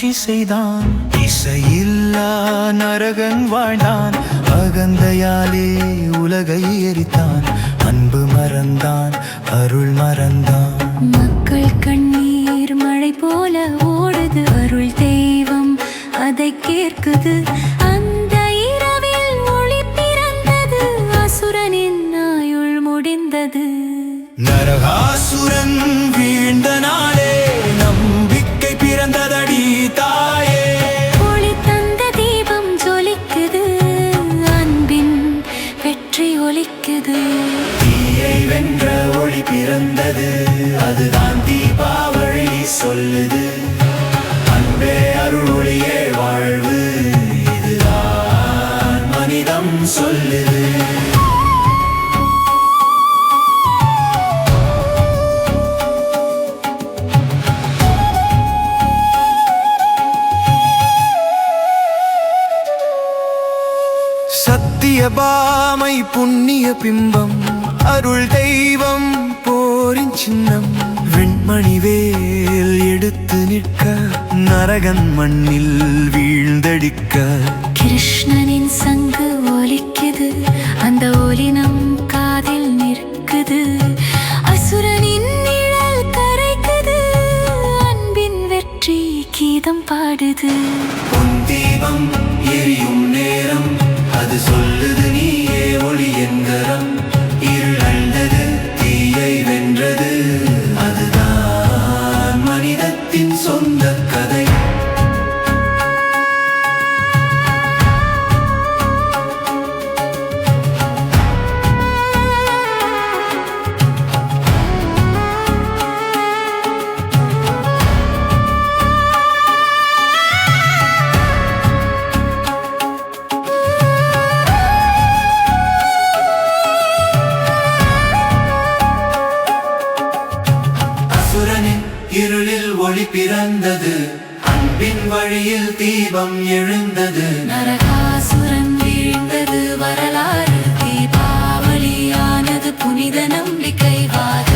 ஆட்சி செய்தான். இசையில்லா நரகன் வாழ்ந்தான். அகந்தையாலே உலகை எரித்தான். அன்பு மறந்தான், அருள் மறந்தான். மக்கள் கண்ணீர் மழை போல ஓடுது. அருள் தெய்வம் அதை கேட்குது. அந்த இரவில் ஒளி பிறந்தது. அசுரனின் ஆயுள் முடிந்தது. நரகாசுரன் வீழ்ந்த நாளே நம்பிக்கை பிறந்ததடி தாயே. ஒளி தந்த தீபம் ஜொலிக்குது. அன்பின் வெற்றி ஒலிக்குது. தீயை வென்ற ஒளி பிறந்தது. அதுதான் தீபாவளி சொல்லுது. அன்பே அருள் ஒளியே வாழ்வு. இதுதான் மனிதம் சொல்லுது. சத்தியபாமை புண்ணிய பிம்பம். அருள் தெய்வம் போரின் சின்னம். வெண்மணி வேல் எடுத்து நிற்க நரகன் மண்ணில் வீழ்ந்தடிக்க. கிருஷ்ணனின் சங்கு ஒலிக்குது. அந்த ஒலி நம் காதில் நிற்குது. அசுரனின் நிழல் கரைக்குது. அன்பின் வெற்றி கீதம் பாடுது. உன் தீபம் எரியும் நேரம் அது சொல்லுது நீயே ஒளி என்கரம். இருள் அழுந்தது, தீயை வென்றது. அதுதான் மனிதத்தின் சொந்த கதை. அசுரனின் இருளில் ஒளி பிறந்தது. அன்பின் வழியில் தீபம் எழுந்தது. நரகாசுரன் வீழ்ந்தது. வரலாறு தீபாவளியானது. புனித நம்பிக்கை வாத